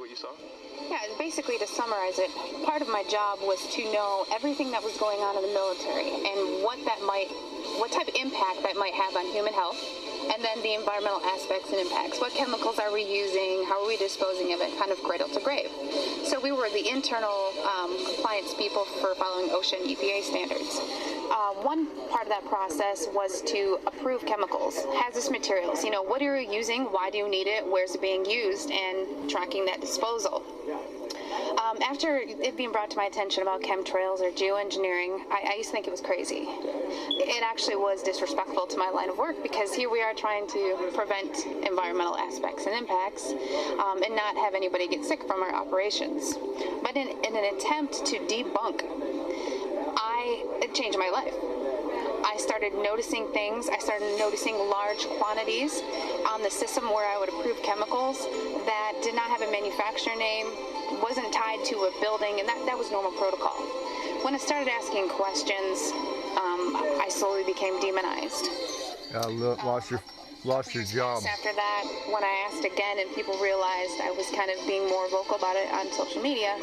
what you saw? Yeah, basically to summarize it, part of my job was to know everything that was going on in the military and what type of impact that might have on human health, and then the environmental aspects and impacts. What chemicals are we using? How are we disposing of it? Kind of cradle to grave. So we were the internal compliance people for following OSHA and EPA standards. One part of that process was to approve chemicals, hazardous materials. You know, what are you using? Why do you need it? Where's it being used? And tracking that disposal. After it being brought to my attention about chemtrails or geoengineering, I used to think it was crazy. It actually was disrespectful to my line of work, because here we are trying to prevent environmental aspects and impacts and not have anybody get sick from our operations. But in an attempt to debunk, it changed my life. I started noticing things. I started noticing large quantities on the system where I would approve chemicals that did not have a manufacturer name, wasn't tied to a building, and that was normal protocol. When I started asking questions, I slowly became demonized. Lost your job. After that, when I asked again and people realized I was kind of being more vocal about it on social media,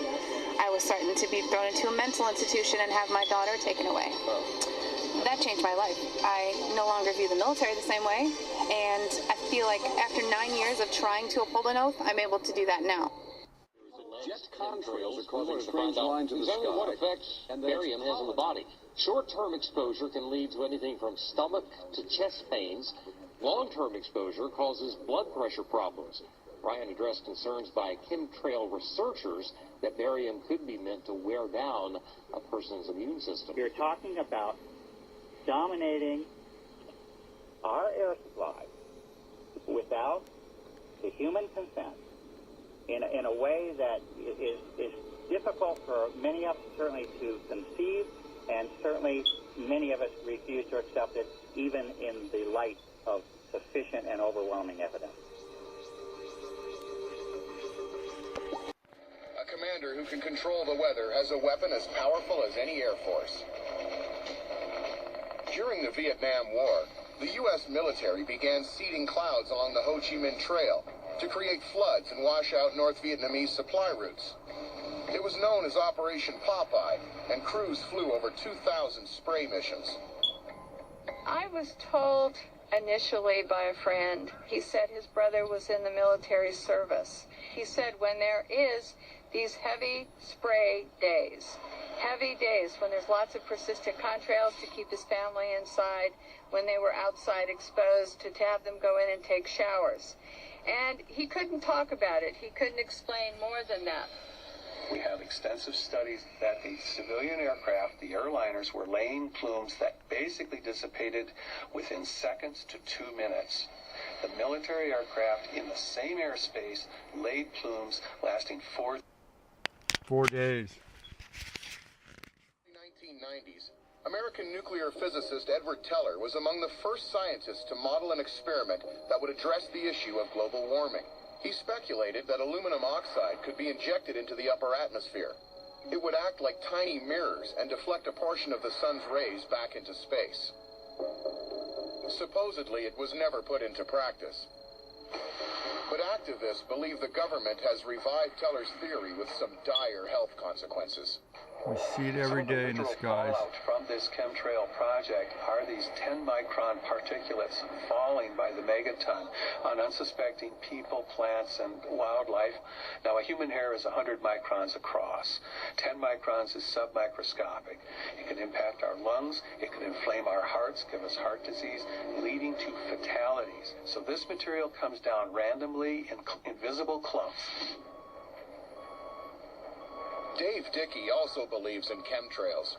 I was starting to be thrown into a mental institution and have my daughter taken away. That changed my life. I no longer view the military the same way, and I feel like after 9 years of trying to uphold an oath, I'm able to do that now. Jet contrails are causing strange lines in the sky. What effects barium has on the body. Short-term exposure can lead to anything from stomach to chest pains. Long-term exposure causes blood pressure problems. Ryan addressed concerns by chemtrail researchers that barium could be meant to wear down a person's immune system. You're talking about dominating our air supply without the human consent in a way that is difficult for many of us certainly to conceive, and certainly many of us refuse to accept it even in the light of sufficient and overwhelming evidence. A commander who can control the weather has a weapon as powerful as any Air Force. During the Vietnam War, the U.S. military began seeding clouds along the Ho Chi Minh Trail to create floods and wash out North Vietnamese supply routes. It was known as Operation Popeye, and crews flew over 2,000 spray missions. I was told initially by a friend, he said his brother was in the military service. He said when there is these heavy spray days when there's lots of persistent contrails to keep his family inside, when they were outside exposed, to have them go in and take showers. And he couldn't talk about it. He couldn't explain more than that. We have extensive studies that the civilian aircraft, the airliners, were laying plumes that basically dissipated within seconds to 2 minutes. The military aircraft in the same airspace laid plumes lasting 4 days. In the 1990s, American nuclear physicist Edward Teller was among the first scientists to model an experiment that would address the issue of global warming. He speculated that aluminum oxide could be injected into the upper atmosphere. It would act like tiny mirrors and deflect a portion of the sun's rays back into space. Supposedly, it was never put into practice. But activists believe the government has revived Teller's theory with some dire health consequences. We see it every day in the skies. Fallout from this chemtrail project are these 10-micron particulates falling by the megaton on unsuspecting people, plants, and wildlife. Now, a human hair is 100 microns across. 10 microns is submicroscopic. It can impact our lungs. It can inflame our hearts, give us heart disease, leading to fatalities. So this material comes down randomly in invisible clumps. Dave Dickey also believes in chemtrails.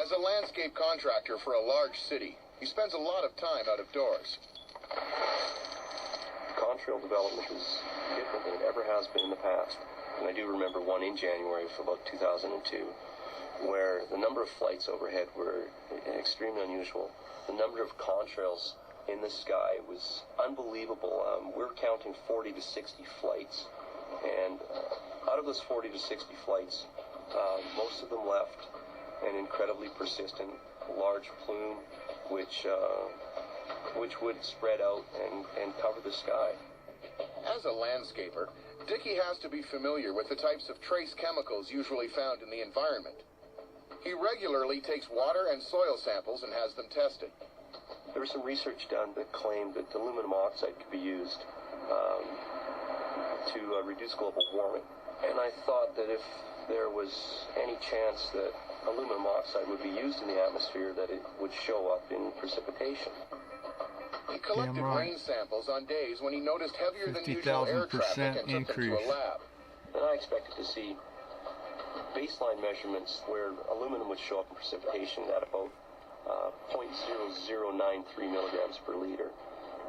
As a landscape contractor for a large city, he spends a lot of time out of doors. Contrail development is different than it ever has been in the past. And I do remember one in January of about 2002, where the number of flights overhead were extremely unusual. The number of contrails in the sky was unbelievable. We're counting 40 to 60 flights. And out of those 40 to 60 flights, most of them left an incredibly persistent large plume, which would spread out and cover the sky. As a landscaper, Dickey has to be familiar with the types of trace chemicals usually found in the environment. He regularly takes water and soil samples and has them tested. There was some research done that claimed that aluminum oxide could be used to reduce global warming. And I thought that if there was any chance that aluminum oxide would be used in the atmosphere, that it would show up in precipitation. He collected rain samples on days when he noticed heavier than usual air traffic and took them to a lab. And I expected to see baseline measurements where aluminum would show up in precipitation at about 0.0093 milligrams per liter.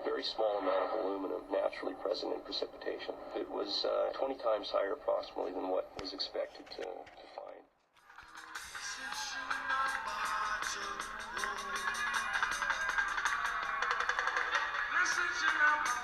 Very small amount of aluminum naturally present in precipitation. It was 20 times higher approximately than what was expected to find. Listen to